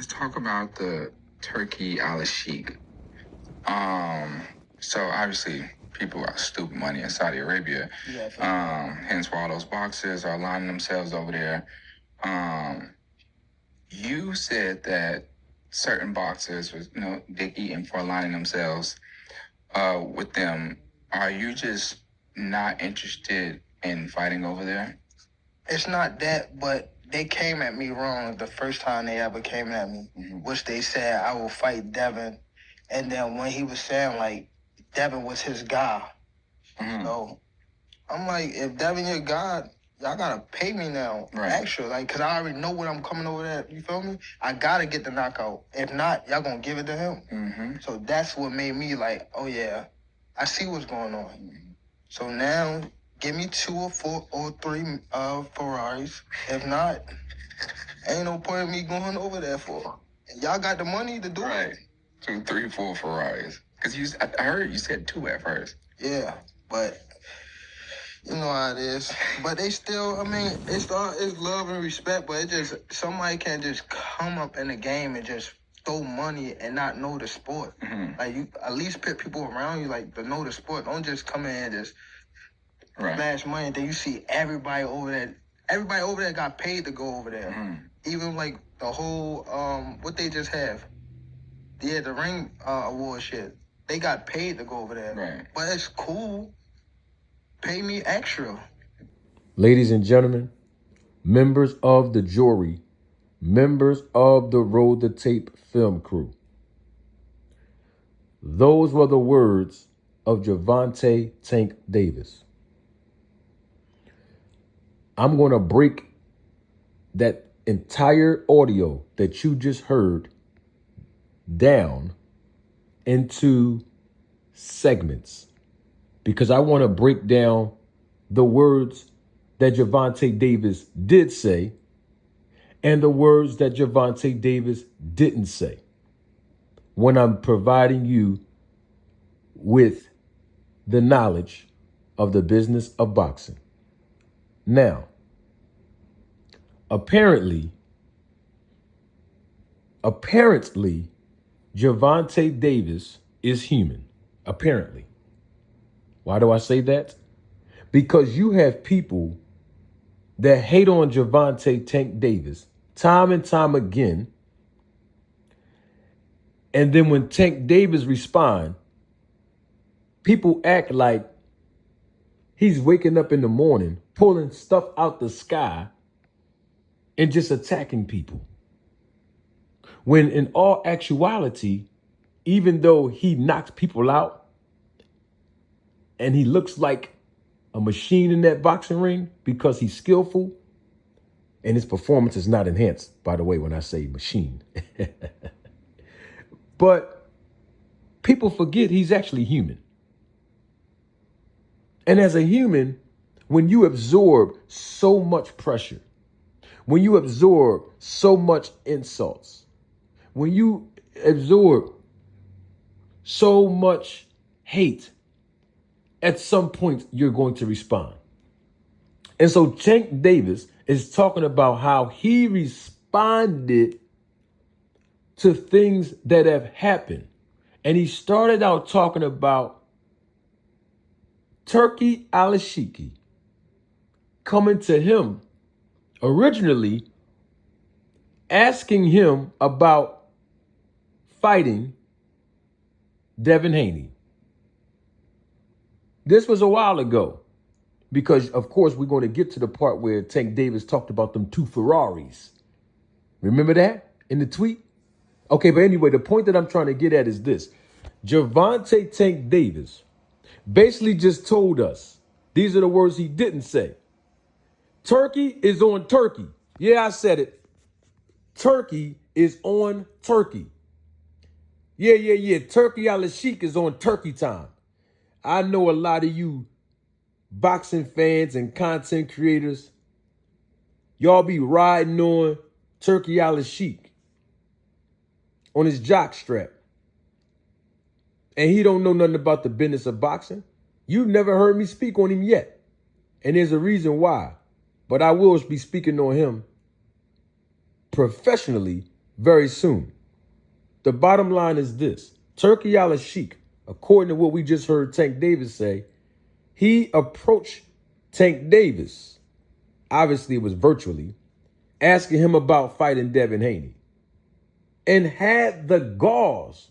let's talk about the Turki Alashihk. So obviously people got stupid money in Saudi Arabia. Yeah, for sure. Hence why all those boxers are lining themselves over there. You said that certain boxers was, dick eating for aligning themselves with them. Are you just not interested in fighting over there? It's not that, but they came at me wrong the first time they ever came at me, which they said I will fight Devin. And then when he was saying, like, Devin was his guy. So I'm like, if Devin your guy, y'all got to pay me now. Right. Extra. Like, because I already know what I'm coming over there. You feel me? I got to get the knockout. If not, y'all going to give it to him. So that's what made me like, oh, yeah, I see what's going on. So now, give me 2 or 4 or 3 Ferraris. If not, ain't no point in me going over there for. And y'all got the money to do it. 2, 3, 4 Ferraris. Because I heard you said 2 at first. Yeah, but you know how it is. But they still, I mean, it's love and respect, but it just, somebody can't just come up in the game and just throw money and not know the sport. Like, you at least put people around you, like, to know the sport. Don't just come in and just smash money, and then you see everybody over there got paid to go over there. Even, like, the whole, what they just have. Yeah, the ring award shit. They got paid to go over there. Right. But it's cool. Pay me extra. Ladies and gentlemen, members of the jury, members of the Roll the Tape film crew. Those were the words of Gervonta Tank Davis. I'm going to break that entire audio that you just heard down into segments because I want to break down the words that Gervonta Davis did say and the words that Gervonta Davis didn't say when I'm providing you with the knowledge of the business of boxing. Now, apparently, Gervonta Davis is human. Apparently. Why do I say that? Because you have people that hate on Gervonta Tank Davis time and time again. And then when Tank Davis respond, people act like he's waking up in the morning, pulling stuff out the sky and just attacking people. When in all actuality, even though he knocks people out and he looks like a machine in that boxing ring because he's skillful and his performance is not enhanced, by the way, when I say machine. But people forget he's actually human. And as a human, when you absorb so much pressure, when you absorb so much insults, when you absorb so much hate, at some point you're going to respond. And so Tank Davis is talking about how he responded to things that have happened. And he started out talking about Turki Alashihk coming to him originally asking him about fighting Devin Haney. This was a while ago because, of course, we're going to get to the part where Tank Davis talked about them 2 Ferraris. Remember that in the tweet? Okay, but anyway, the point that I'm trying to get at is this. Gervonta Tank Davis basically just told us, these are the words he didn't say. Turkey is on Turkey. Yeah, I said it. Turkey is on Turkey. Yeah. Turki Alashihk is on Turkey time. I know a lot of you boxing fans and content creators, y'all be riding on Turki Alashihk on his jock strap. And he don't know nothing about the business of boxing. You've never heard me speak on him yet. And there's a reason why. But I will be speaking on him professionally very soon. The bottom line is this. Turki Alashihk, according to what we just heard Tank Davis say, he approached Tank Davis, obviously it was virtually, asking him about fighting Devin Haney. And had the gauze,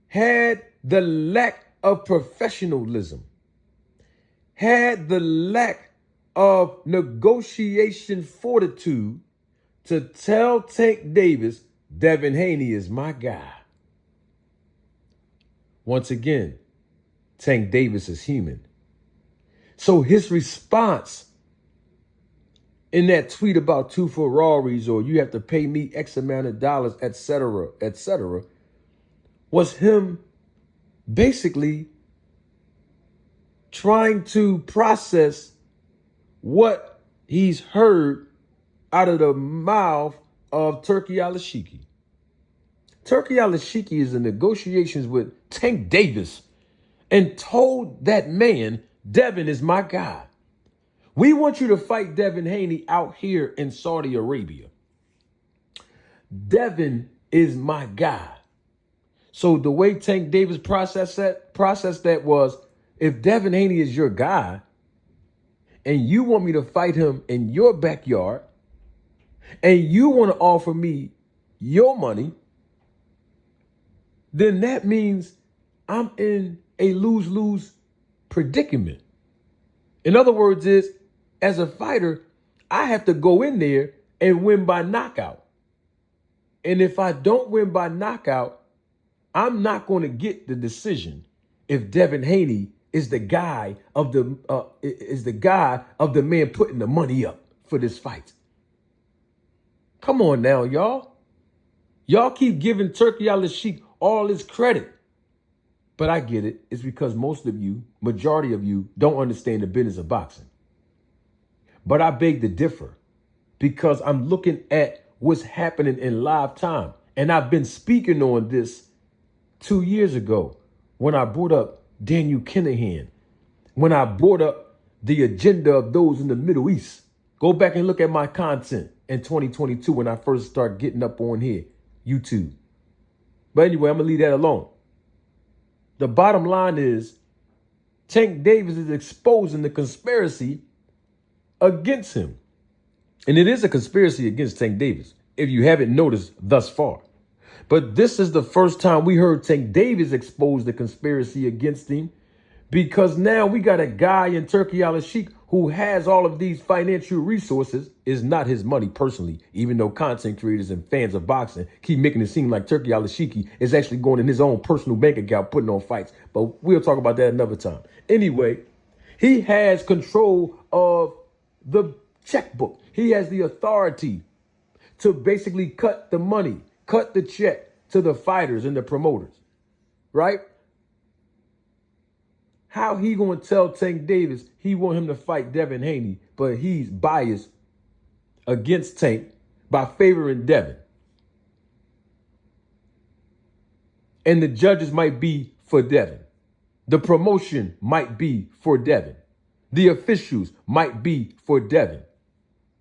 had the lack of professionalism, had the lack of negotiation fortitude to tell Tank Davis, Devin Haney is my guy. Once again, Tank Davis is human. So his response in that tweet about 2 Ferraris or you have to pay me X amount of dollars, etc., was him basically trying to process what he's heard out of the mouth of Turki Alashihk. Turki Alashihk is in negotiations with Tank Davis and told that man, Devin is my guy. We want you to fight Devin Haney out here in Saudi Arabia. Devin is my guy. So the way Tank Davis processed that was, if Devin Haney is your guy and you want me to fight him in your backyard and you want to offer me your money, then that means I'm in a lose-lose predicament. In other words, as a fighter, I have to go in there and win by knockout. And if I don't win by knockout, I'm not going to get the decision if Devin Haney is the guy of the man putting the money up for this fight. Come on now, y'all. Y'all keep giving Turki Alashihk all his credit. But I get it. It's because most of you, majority of you, don't understand the business of boxing. But I beg to differ because I'm looking at what's happening in live time. And I've been speaking on this 2 years ago when I brought up Daniel Kinahan, when I brought up the agenda of those in the Middle East. Go back and look at my content in 2022 when I first started getting up on here, YouTube. But anyway, I'm going to leave that alone. The bottom line is Tank Davis is exposing the conspiracy against him. And it is a conspiracy against Tank Davis, if you haven't noticed thus far. But this is the first time we heard Tank Davis expose the conspiracy against him, because now we got a guy in Turki Alashihk who has all of these financial resources. Is not his money personally, even though content creators and fans of boxing keep making it seem like Turki Alashihk is actually going in his own personal bank account, putting on fights. But we'll talk about that another time. Anyway, he has control of the checkbook. He has the authority to basically cut the money, cut the check to the fighters and the promoters, right? How he going to tell Tank Davis he want him to fight Devin Haney, but he's biased against Tank by favoring Devin? And the judges might be for Devin. The promotion might be for Devin. The officials might be for Devin.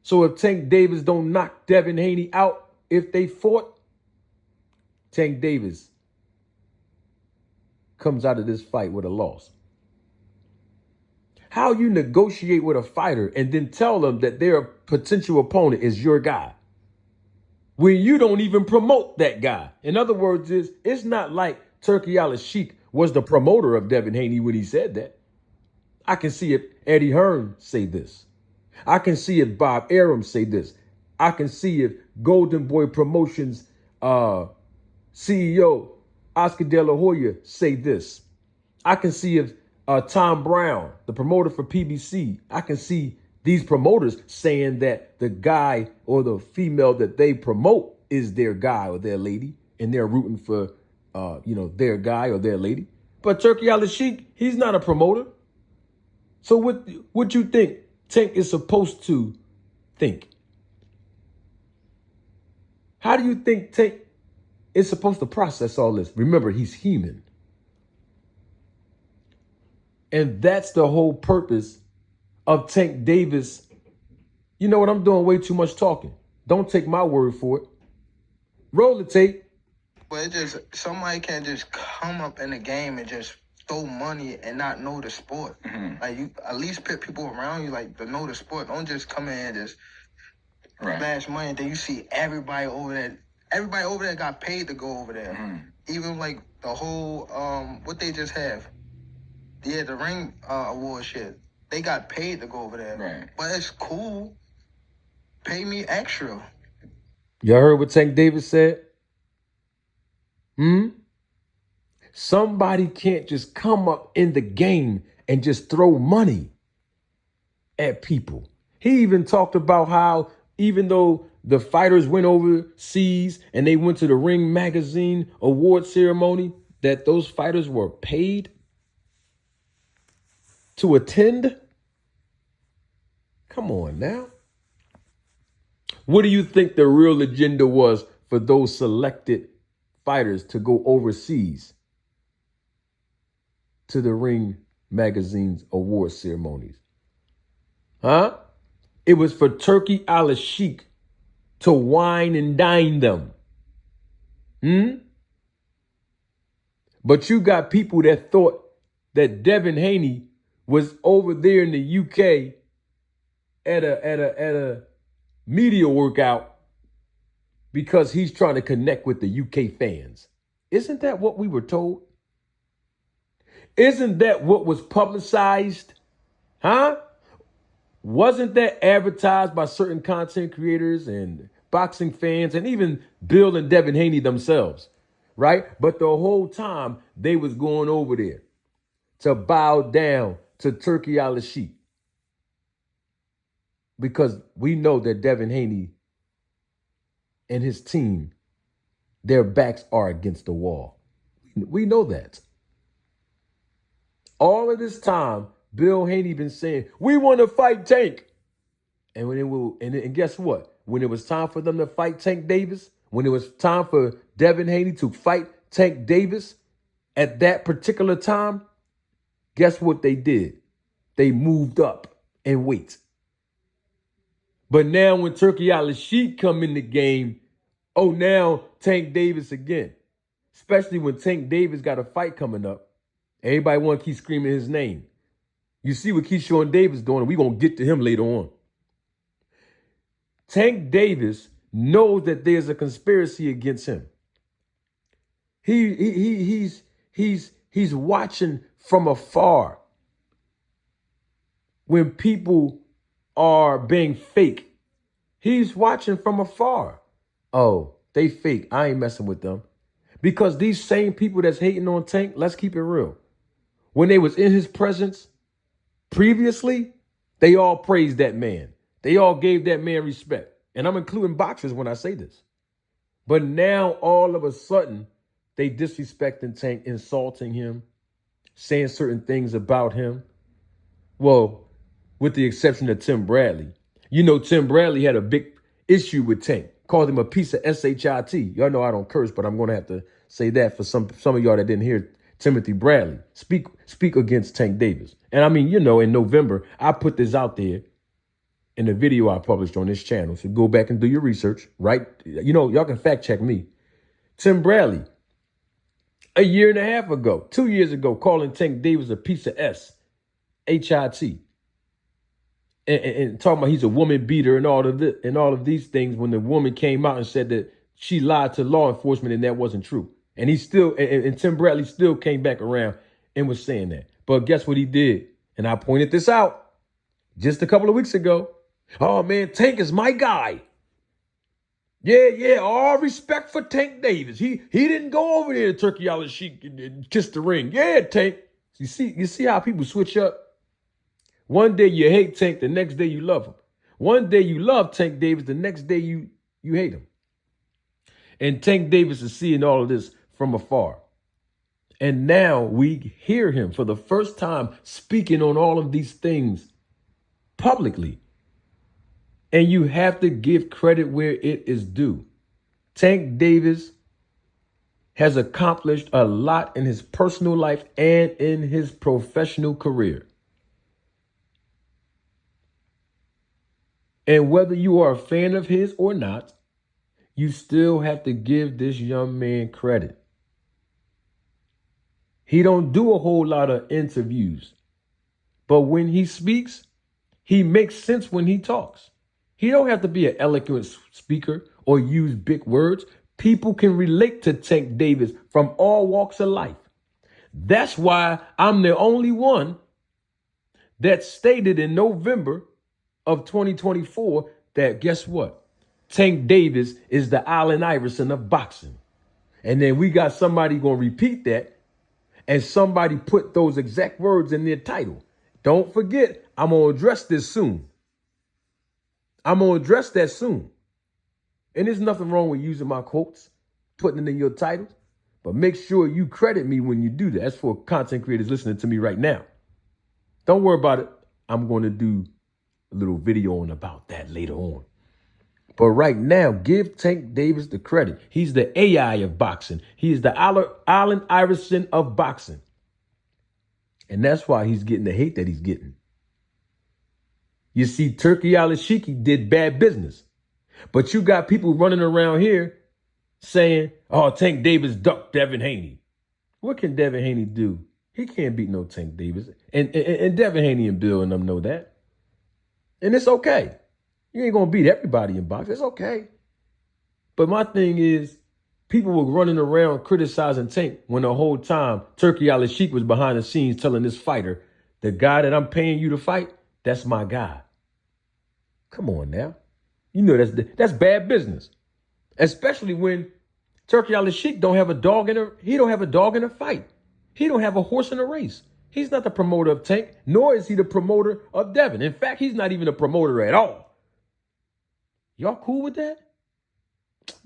So if Tank Davis don't knock Devin Haney out if they fought, Tank Davis comes out of this fight with a loss. How you negotiate with a fighter and then tell them that their potential opponent is your guy when you don't even promote that guy? In other words, it's not like Turki Alashihk was the promoter of Devin Haney when he said that. I can see it Eddie Hearn say this. I can see it Bob Arum say this. I can see it Golden Boy Promotions CEO Oscar De La Hoya say this. I can see it Tom Brown, the promoter for PBC. I can see these promoters saying that the guy or the female that they promote is their guy or their lady, and they're rooting for their guy or their lady. But Turki Alashihk, he's not a promoter. So what you think Tank is supposed to think? How do you think Tank is supposed to process all this? Remember, he's human. And that's the whole purpose of Tank Davis. You know what? I'm doing way too much talking. Don't take my word for it. Roll the tape. But it just somebody can't just come up in the game and just throw money and not know the sport. Like you at least put people around you like to know the sport. Don't just come in and just splash money and then you see everybody over there. Everybody over there got paid to go over there. Even like the whole what they just have. Yeah, the ring award shit. They got paid to go over there. Right. But it's cool. Pay me extra. Y'all heard what Tank Davis said? Somebody can't just come up in the game and just throw money at people. He even talked about how even though the fighters went overseas and they went to the Ring Magazine award ceremony, that those fighters were paid to attend. Come on now. What do you think the real agenda was for those selected fighters to go overseas to the Ring Magazine's award ceremonies? Huh? It was for Turki Alashihk to wine and dine them. But you got people that thought that Devin Haney was over there in the UK at a media workout because he's trying to connect with the UK fans. Isn't that what we were told? Isn't that what was publicized? Huh? Wasn't that advertised by certain content creators and boxing fans and even Bill and Devin Haney themselves, right? But the whole time they was going over there to bow down to Turki Alashihk because we know that Devin Haney and his team, their backs are against the wall. We know that. All of this time, Bill Haney been saying, we want to fight Tank. And when it will, and guess what? When it was time for them to fight Tank Davis, when it was time for Devin Haney to fight Tank Davis at that particular time, guess what they did? They moved up and wait. But now when Turki Alashihk come in the game, oh, now Tank Davis again. Especially when Tank Davis got a fight coming up. Everybody want to keep screaming his name. You see what Keyshawn Davis doing, and we're going to get to him later on. Tank Davis knows that there's a conspiracy against him. He's watching from afar when people are being fake. He's watching from afar. Oh, they fake. I ain't messing with them. Because these same people that's hating on Tank, let's keep it real. When they was in his presence previously, they all praised that man. They all gave that man respect. And I'm including boxers when I say this. But now all of a sudden, they disrespecting Tank, insulting him, saying certain things about him. Well, with the exception of Tim Bradley. You know, Tim Bradley had a big issue with Tank. Called him a piece of shit. Y'all know I don't curse, but I'm going to have to say that for some of y'all that didn't hear Timothy Bradley speak against Tank Davis. And I mean, you know, in November, I put this out there in the video I published on this channel. So go back and do your research, right? You know, y'all can fact check me. Tim Bradley, a year and a half ago, 2 years ago, calling Tank Davis a piece of shit. And talking about he's a woman beater and all of these things when the woman came out and said that she lied to law enforcement and that wasn't true. And he still, and Tim Bradley still came back around and was saying that. But guess what he did? And I pointed this out just a couple of weeks ago. Oh man, Tank is my guy. Yeah, all respect for Tank Davis. He didn't go over there to Turki Alashihk and kiss the ring. Yeah, Tank. You see how people switch up? One day you hate Tank, the next day you love him. One day you love Tank Davis, the next day you hate him. And Tank Davis is seeing all of this from afar. And now we hear him for the first time speaking on all of these things publicly. And you have to give credit where it is due. Tank Davis has accomplished a lot in his personal life and in his professional career. And whether you are a fan of his or not, you still have to give this young man credit. He don't do a whole lot of interviews, but when he speaks, he makes sense when he talks. He don't have to be an eloquent speaker or use big words. People can relate to Tank Davis from all walks of life. That's why I'm the only one that stated in November of 2024 that guess what? Tank Davis is the Allen Iverson of boxing. And then we got somebody going to repeat that, and somebody put those exact words in their title. Don't forget, I'm going to address this soon. I'm going to address that soon. And there's nothing wrong with using my quotes, putting it in your titles, but make sure you credit me when you do that. That's for content creators listening to me right now. Don't worry about it. I'm going to do a little video on about that later on. But right now, give Tank Davis the credit. He's the AI of boxing. He is the Allen Iverson of boxing. And that's why he's getting the hate that he's getting. You see, Turki Alashihk did bad business. But you got people running around here saying, oh, Tank Davis ducked Devin Haney. What can Devin Haney do? He can't beat no Tank Davis. And Devin Haney and Bill and them know that. And it's okay. You ain't going to beat everybody in boxing. It's okay. But my thing is, people were running around criticizing Tank when the whole time Turki Alashihk was behind the scenes telling this fighter, the guy that I'm paying you to fight, that's my guy. Come on now. You know that's bad business. Especially when Turki Alashihk don't have a dog in a fight. He don't have a horse in a race. He's not the promoter of Tank, nor is he the promoter of Devin. In fact, he's not even a promoter at all. Y'all cool with that?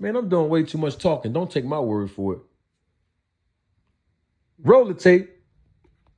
Man, I'm doing way too much talking. Don't take my word for it. Roll the tape.